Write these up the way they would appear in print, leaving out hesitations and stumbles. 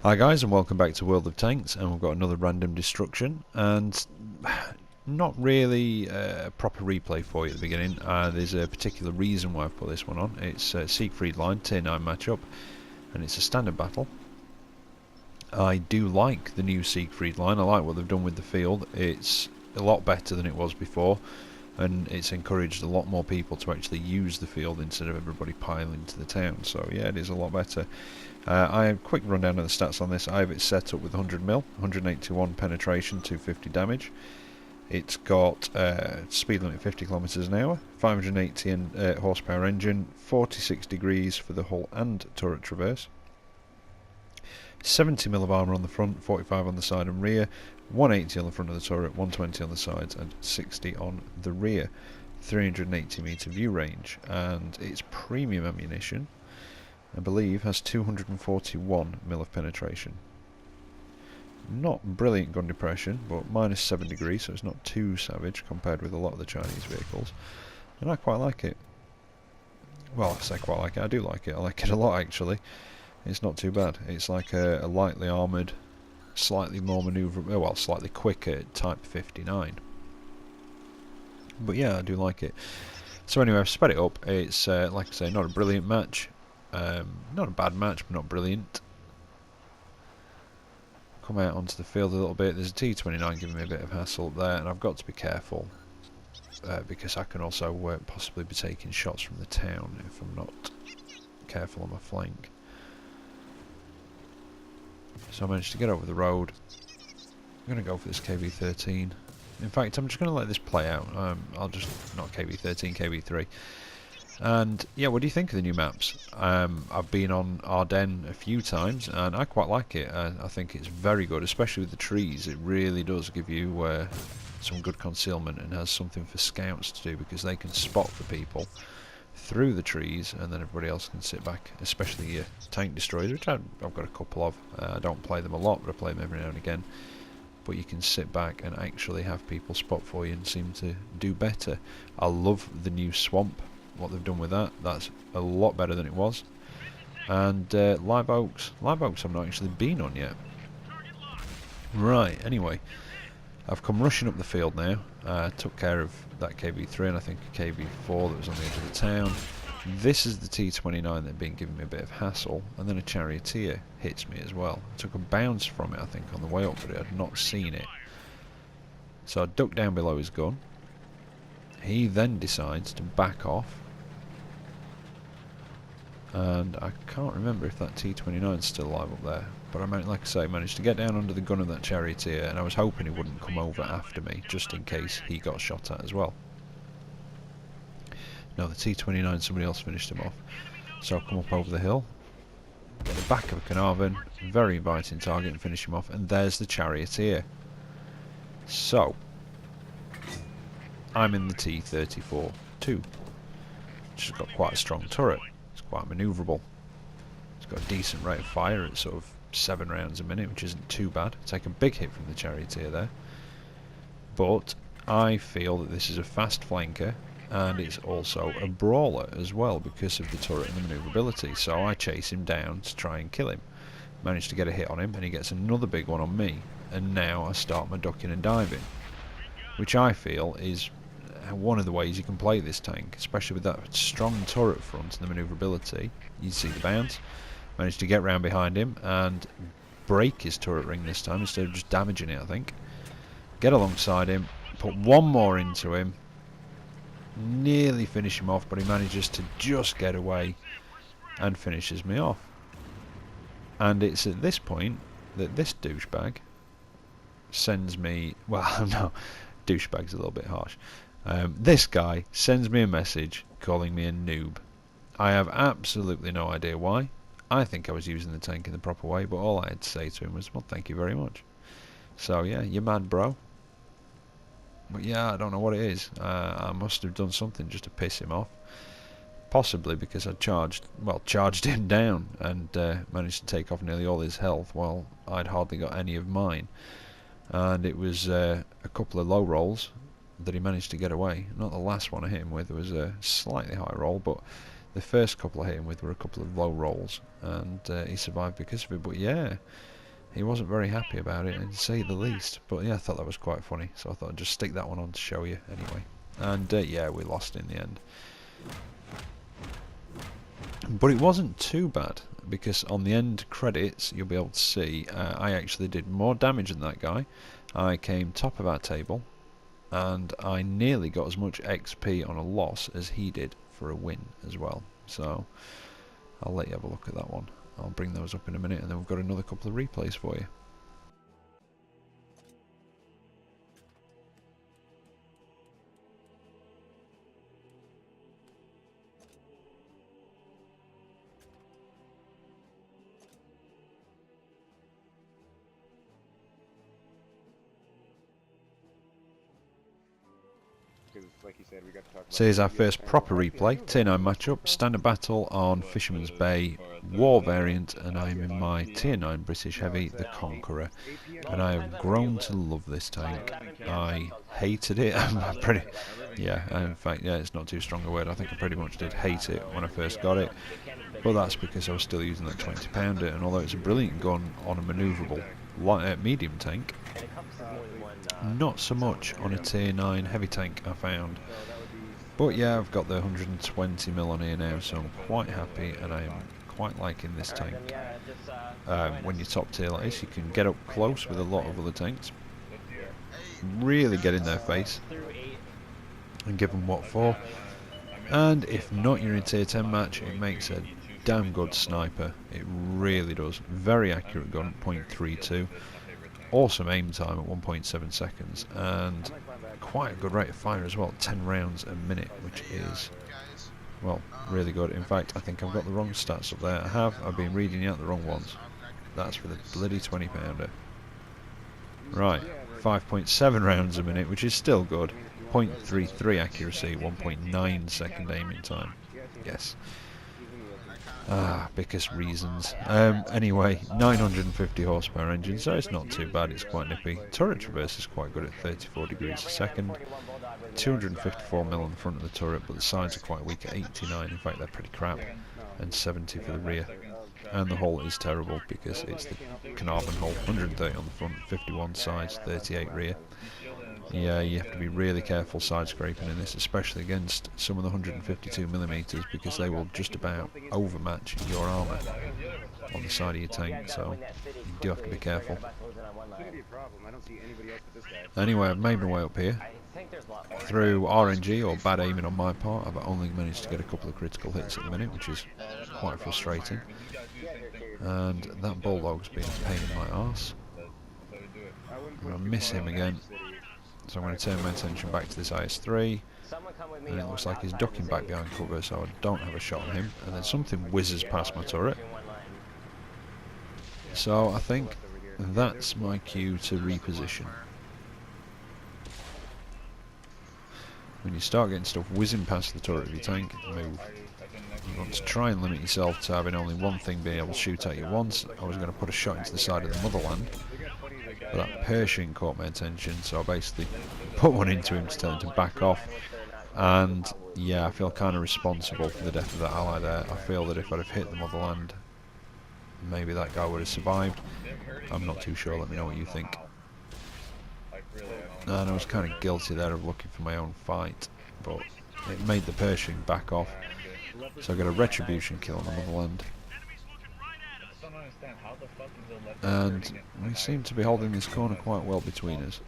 Hi guys, and welcome back to World of Tanks, and we've got another random destruction, and not really a proper replay for you at the beginning. There's a particular reason why I've put this one on. It's Siegfried line, tier 9 matchup, and it's a standard battle. I do like the new Siegfried line. I like what they've done with the field. It's a lot better than it was before, and it's encouraged a lot more people to actually use the field instead of everybody piling into the town. So yeah, it is a lot better. I have a quick rundown of the stats on this. I have it set up with 100 mil, 181 penetration, 250 damage. It's got speed limit 50 kilometers an hour, 580 horsepower engine, 46 degrees for the hull and turret traverse. 70 mil of armour on the front, 45 on the side and rear, 180 on the front of the turret, 120 on the sides and 60 on the rear. 380 meter view range, and it's premium ammunition. I believe has 241 mil of penetration. Not brilliant gun depression, but minus 7 degrees, so it's not too savage compared with a lot of the Chinese vehicles. And I quite like it. Well, I say quite like it, I do like it. I like it a lot actually. It's not too bad. It's like a lightly armoured, slightly more manoeuvrable, well, slightly quicker Type 59. But yeah, I do like it. So anyway, I've sped it up. It's, like I say, not a brilliant match. Not a bad match, but not brilliant. Come out onto the field a little bit. There's a T29 giving me a bit of hassle up there, and I've got to be careful because I can also possibly be taking shots from the town if I'm not careful on my flank. So I managed to get over the road. I'm going to go for this KV-13. In fact, I'm just going to let this play out. I'll just, not KV-13, KV-3. And yeah, what do you think of the new maps? I've been on Ardennes a few times and I quite like it. I think it's very good, especially with the trees. It really does give you some good concealment and has something for scouts to do, because they can spot the people through the trees and then everybody else can sit back, especially your tank destroyers, which I've got a couple of. I don't play them a lot, but I play them every now and again. But you can sit back and actually have people spot for you and seem to do better. I love the new swamp. What they've done with that, that's a lot better than it was. And live oaks I've not actually been on yet. Right, anyway, I've come rushing up the field now. Took care of that KV-3 and I think a KV-4 that was on the edge of the town. This is the T29 that had been giving me a bit of hassle, and then a charioteer hits me as well. I took a bounce from it I think on the way up, but I had not seen it. So I ducked down below his gun. He then decides to back off. And I can't remember if that T29 is still alive up there, but like I say, managed to get down under the gun of that charioteer, and I was hoping he wouldn't come over after me, just in case he got shot at as well. No, the T29, somebody else finished him off. So I'll come up over the hill, get the back of a Carnarvon, very inviting target, and finish him off, and there's the charioteer. So, I'm in the T-34-2, which has got quite a strong turret. Quite manoeuvrable. It's got a decent rate of fire at sort of 7 rounds a minute, which isn't too bad. Take a big hit from the charioteer there. But I feel that this is a fast flanker, and it's also a brawler as well because of the turret and the manoeuvrability. So I chase him down to try and kill him. Manage to get a hit on him, and he gets another big one on me. And now I start my ducking and diving, which I feel is one of the ways you can play this tank, especially with that strong turret front and the manoeuvrability. You see the bounce. Managed to get round behind him and break his turret ring this time instead of just damaging it, I think. Get alongside him, put one more into him, nearly finish him off, but he manages to just get away and finishes me off. And it's at this point that this douchebag sends me, well, no, douchebag's a little bit harsh. This guy sends me a message calling me a noob. I have absolutely no idea why. I think I was using the tank in the proper way, but all I had to say to him was, well, thank you very much. So yeah, you're mad, bro. But yeah, I don't know what it is. I must have done something just to piss him off. Possibly because I charged him down and managed to take off nearly all his health while I'd hardly got any of mine. And it was a couple of low rolls that he managed to get away. Not the last one I hit him with was a slightly high roll, but the first couple I hit him with were a couple of low rolls, and he survived because of it. But yeah, he wasn't very happy about it, to say the least. But yeah, I thought that was quite funny, so I thought I'd just stick that one on to show you anyway. And yeah, we lost in the end. But it wasn't too bad, because on the end credits you'll be able to see I actually did more damage than that guy. I came top of our table, and I nearly got as much XP on a loss as he did for a win as well. So I'll let you have a look at that one. I'll bring those up in a minute, and then we've got another couple of replays for you. Like you said, we got to talk about So here's our first proper replay, Tier 9 matchup, standard battle on Fisherman's Bay, War variant, and I'm in my Tier 9 British Heavy, the Conqueror. And I have grown to love this tank. I hated it, in fact, it's not too strong a word, I think I pretty much did hate it when I first got it. But that's because I was still using that 20 pounder, and although it's a brilliant gun on a manoeuvrable medium tank, not so much on a Tier 9 heavy tank, I found. But yeah, I've got the 120mm on here now, so I'm quite happy, and I'm quite liking this tank. When you're top tier like this, you can get up close with a lot of other tanks, really get in their face and give them what for. And if not, you're in Tier 10 match, it makes a damn good sniper. It really does. Very accurate gun, 0.32. Awesome aim time at 1.7 seconds, and quite a good rate of fire as well, 10 rounds a minute, which is, well, really good. In fact, I think I've got the wrong stats up there. I've been reading out the wrong ones. That's for the bloody 20 pounder. Right, 5.7 rounds a minute, which is still good. 0.33 accuracy, 1.9 second aiming time. Yes. Because reasons. Anyway, 950 horsepower engine, so it's not too bad, it's quite nippy. Turret traverse is quite good at 34 degrees a second. 254mm on the front of the turret, but the sides are quite weak at 89, in fact they're pretty crap. And 70 for the rear. And the hull is terrible because it's the Carnarvon hull, 130 on the front, 51 sides, 38 rear. Yeah, you have to be really careful side scraping in this, especially against some of the 152mm, because they will just about overmatch your armour on the side of your tank, so you do have to be careful. Anyway, I've made my way up here. Through RNG, or bad aiming on my part, I've only managed to get a couple of critical hits at the minute, which is quite frustrating. And that bulldog's been a pain in my arse. I'm going to miss him again. So I'm going to turn my attention back to this IS-3, and it looks like he's ducking back behind cover, so I don't have a shot on him. And then something whizzes past my turret. So I think that's my cue to reposition. When you start getting stuff whizzing past the turret of your tank, move. You want to try and limit yourself to having only one thing being able to shoot at you once. I was going to put a shot into the side of the motherland, but that Pershing caught my attention, so I basically put one into him to tell him to back off. And yeah, I feel kind of responsible for the death of that ally there. I feel that if I'd have hit the motherland, maybe that guy would have survived. I'm not too sure, let me know what you think. And I was kind of guilty there of looking for my own fight, but it made the Pershing back off. So I got a retribution kill on the motherland. And we seem to be holding this corner quite well between us.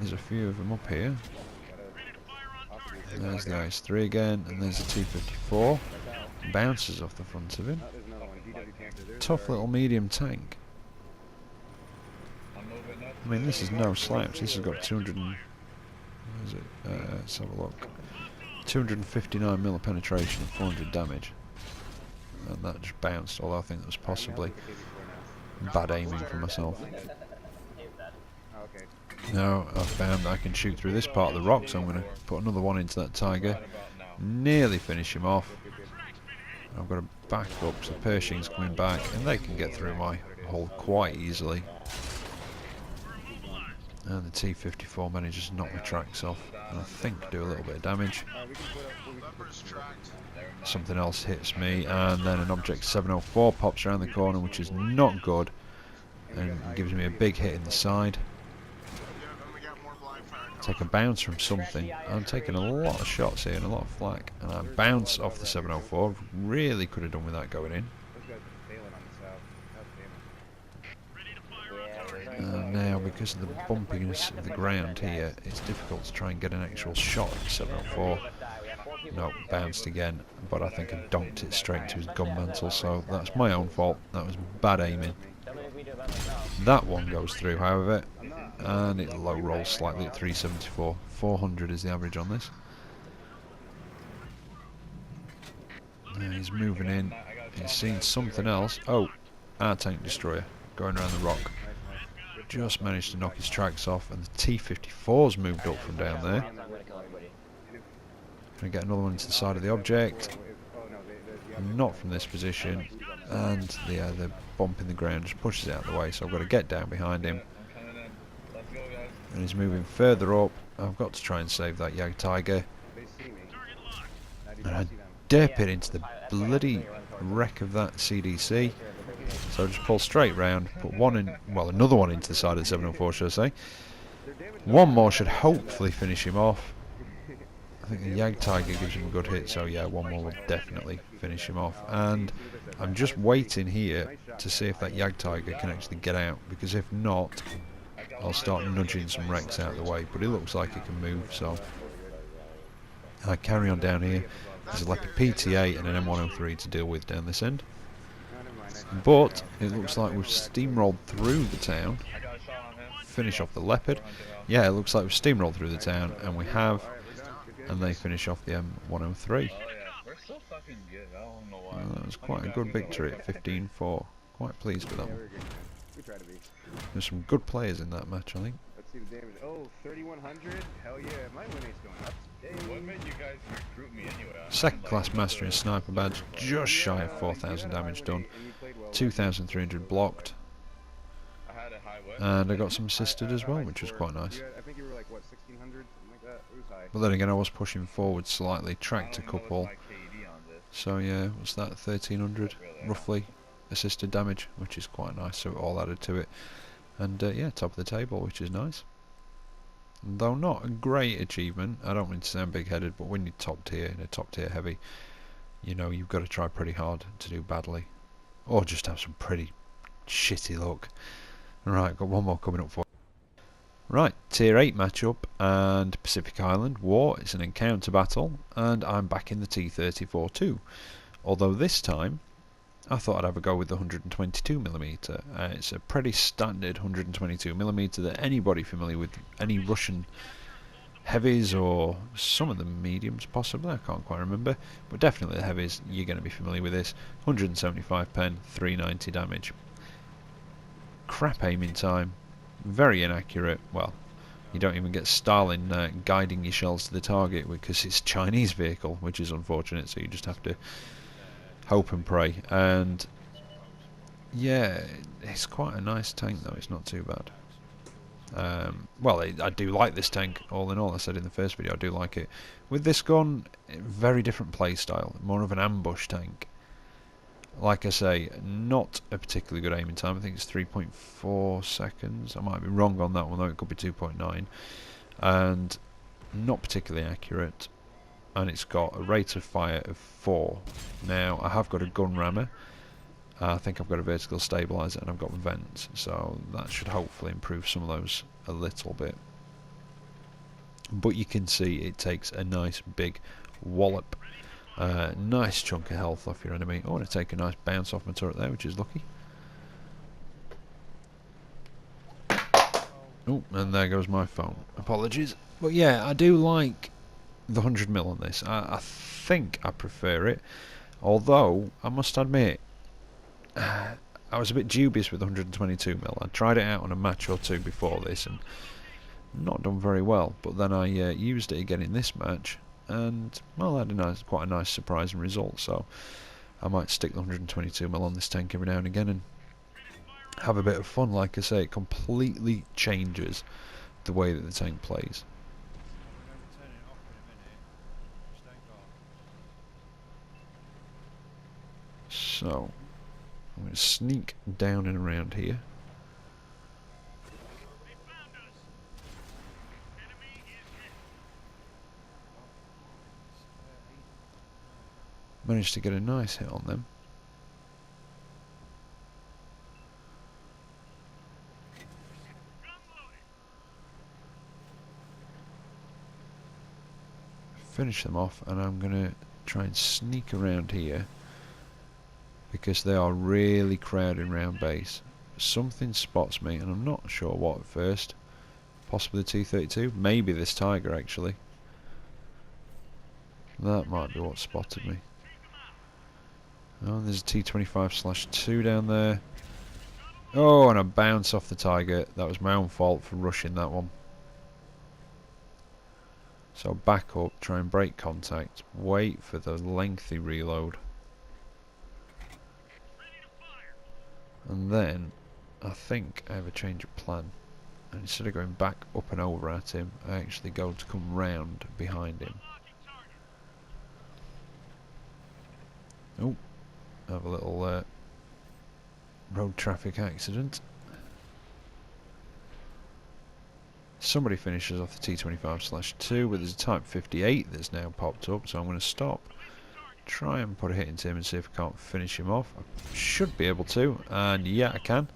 There's a few of them up here. There's the IS-3 again, and there's the T-54. Bounces off the front of him. Tough little medium tank. I mean, this is no slouch. This has got 200 and... Where is it? Let's have a look. 259mm penetration and 400 damage. And that just bounced, although I think that was possibly bad aiming for myself. Now I've found that I can shoot through this part of the rock, so I'm going to put another one into that tiger. Nearly finish him off. I've got to back up, so Pershing's coming back, and they can get through my hull quite easily. And the T-54 manages to knock my tracks off, and I think do a little bit of damage. Something else hits me, and then an Object 704 pops around the corner, which is not good, and gives me a big hit in the side. Take a bounce from something. I'm taking a lot of shots here and a lot of flak, and I bounce off the 704. Really could have done with that going in. Now, because of the bumpiness of the ground here, it's difficult to try and get an actual shot at the 704. No, bounced again, but I think I donked it straight into his gun mantle, so that's my own fault. That was bad aiming. That one goes through, however, and it low rolls slightly at 374. 400 is the average on this. Now he's moving in. He's seen something else. Oh, our tank destroyer going around the rock. Just managed to knock his tracks off, and the T-54's moved up from down there. Gonna get another one into the side of the object. Not from this position, and the bump in the ground just pushes it out of the way, so I've got to get down behind him. And he's moving further up. I've got to try and save that Yag Tiger. And I dip it into the bloody wreck of that CDC. So I just pull straight round, put one in, well, another one into the side of the 704, should I say. One more should hopefully finish him off. I think the Yag Tiger gives him a good hit, so yeah, one more will definitely finish him off. And I'm just waiting here to see if that Yag Tiger can actually get out, because if not, I'll start nudging some wrecks out of the way. But it looks like it can move, so I carry on down here. There's a Leopard PTA and an M103 to deal with down this end. But it looks like we've steamrolled through the town. Finish off the Leopard. Yeah, it looks like we've steamrolled through the town, and we have. And they finish off the M103. That was quite a good victory at 15-4. Quite pleased with that one. There's some good players in that match, I think. Let's see the damage. Oh, 3,100? Hell yeah, my win rate's going up. What made you guys recruit me anyway? Second class master in sniper badge, just shy of 4,000 damage done. 2,300 blocked. And I got some assisted as well, which was quite nice. I think you were like, what, 1,600? Something like that? It was high. But then again, I was pushing forward slightly, tracked a couple. So yeah, what's that, 1,300 roughly assisted damage, which is quite nice, so it all added to it. And yeah, top of the table, which is nice. Though not a great achievement, I don't mean to sound big-headed, but when you're top tier, and a top tier heavy, you know you've got to try pretty hard to do badly. Or just have some pretty shitty luck. Right, got one more coming up for you. Right, tier 8 matchup, and Pacific Island War. It's an encounter battle, and I'm back in the T-34 too. Although this time, I thought I'd have a go with the 122mm. It's a pretty standard 122mm that anybody familiar with any Russian heavies, or some of the mediums possibly, I can't quite remember, but definitely the heavies, you're going to be familiar with this. 175 pen, 390 damage. Crap aiming time, very inaccurate. Well, you don't even get Stalin guiding your shells to the target because it's a Chinese vehicle, which is unfortunate, so you just have to hope and pray. And yeah, it's quite a nice tank though, it's not too bad. Well, I do like this tank, all in all. I said in the first video I do like it. With this gun, very different play style, more of an ambush tank. Like I say, not a particularly good aiming time. I think it's 3.4 seconds. I might be wrong on that one though, it could be 2.9. And not particularly accurate. And it's got a rate of fire of 4. Now, I have got a gun rammer. I think I've got a vertical stabilizer, and I've got vents, so that should hopefully improve some of those a little bit. But you can see it takes a nice big wallop. Nice chunk of health off your enemy. I want to take a nice bounce off my turret there, which is lucky. Oh, and there goes my phone. Apologies. But yeah, I do like the 100mm on this. I think I prefer it, although I must admit I was a bit dubious with 122mm. I tried it out on a match or two before this and not done very well, but then I used it again in this match, and well, I had quite a nice surprising result. So I might stick the 122mm on this tank every now and again and have a bit of fun. Like I say, it completely changes the way that the tank plays. So I'm going to sneak down and around here. Managed to get a nice hit on them. Finish them off, and I'm going to try and sneak around here because they are really crowding round base. Something spots me, and I'm not sure what at first. Possibly the T-32, maybe this Tiger actually. That might be what spotted me. Oh, there's a T-25/2 down there. Oh, and a bounce off the Tiger. That was my own fault for rushing that one. So back up, try and break contact, wait for the lengthy reload. And then, I think I have a change of plan. And instead of going back up and over at him, I actually go to come round behind him. Oh, have a little road traffic accident. Somebody finishes off the T-25/2, but there's a Type 58 that's now popped up, so I'm going to stop. Try and put a hit into him and see if I can't finish him off. I should be able to, and yeah, I can.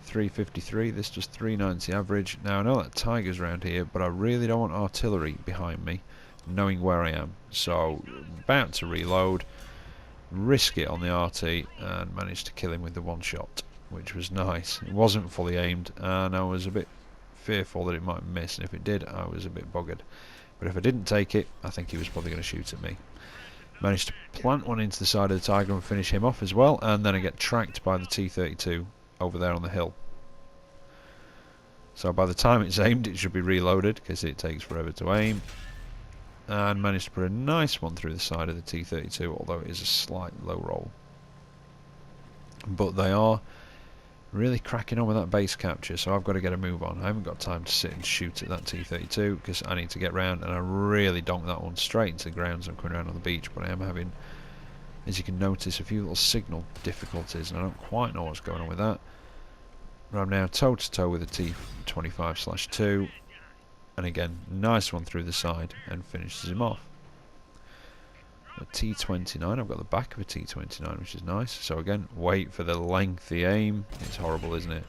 353, this does 390 average. Now I know that Tiger's around here, but I really don't want artillery behind me, knowing where I am. So, about to reload, risk it on the RT, and manage to kill him with the one shot, which was nice. It wasn't fully aimed, and I was a bit fearful that it might miss, and if it did, I was a bit buggered. But if I didn't take it, I think he was probably going to shoot at me. Managed to plant one into the side of the Tiger and finish him off as well, and then I get tracked by the T-32 over there on the hill. So by the time it's aimed, it should be reloaded, because it takes forever to aim. And managed to put a nice one through the side of the T-32, although it is a slight low roll. But they are really cracking on with that base capture, so I've got to get a move on. I haven't got time to sit and shoot at that T-32 because I need to get round, and I really donked that one straight into the ground as I'm coming around on the beach. But I am having, as you can notice, a few little signal difficulties, and I don't quite know what's going on with that. But I'm now toe to toe with the T-25/2, and again, nice one through the side and finishes him off. A T-29, I've got the back of a T-29, which is nice. So again, wait for the lengthy aim. It's horrible, isn't it?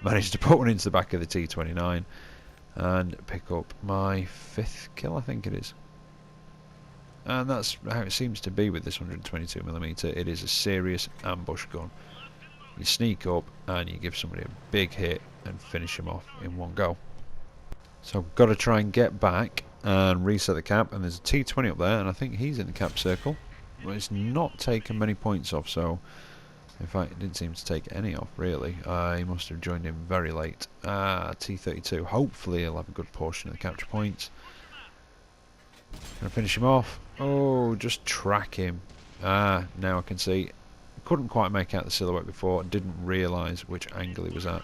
Managed to put one into the back of the T-29 and pick up my 5th kill, I think it is. And that's how it seems to be with this 122mm. It is a serious ambush gun. You sneak up and you give somebody a big hit and finish them off in one go. So I've got to try and get back and reset the cap, and there's a T-20 up there, and I think he's in the cap circle. But it's not taken many points off, so in fact it didn't seem to take any off really. I must have joined him very late. T-32, hopefully he'll have a good portion of the capture points. Gonna finish him off. Oh, just track him. Now I can see. Couldn't quite make out the silhouette before, didn't realise which angle he was at,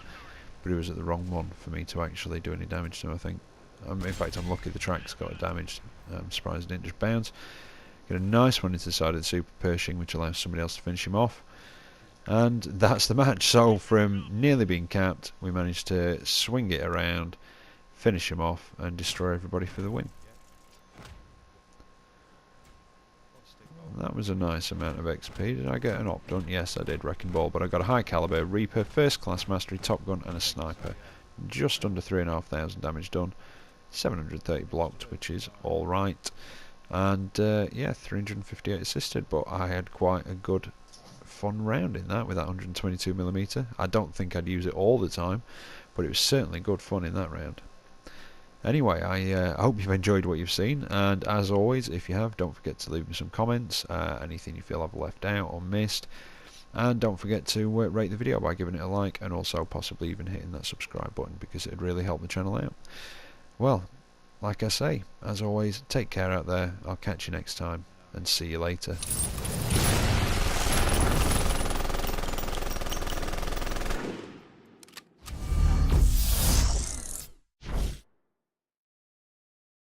but he was at the wrong one for me to actually do any damage to him, I think. In fact, I'm lucky the track's got damaged. I'm surprised it didn't just bounce. Get a nice one into the side of the Super Pershing, which allows somebody else to finish him off. And that's the match. So from nearly being capped, we managed to swing it around, finish him off, and destroy everybody for the win. That was a nice amount of XP. Did I get an op done? Yes, I did, Wrecking Ball. But I got a high caliber Reaper, first class mastery, top gun, and a sniper. Just under 3,500 damage done. 730 blocked, which is alright. And yeah, 358 assisted, but I had quite a good fun round in that with that 122mm. I don't think I'd use it all the time, but it was certainly good fun in that round. Anyway, I hope you've enjoyed what you've seen, and as always, if you have, don't forget to leave me some comments, anything you feel I've left out or missed, and don't forget to rate the video by giving it a like, and also possibly even hitting that subscribe button, because it'd really help the channel out. Well, like I say, as always, take care out there. I'll catch you next time, and see you later.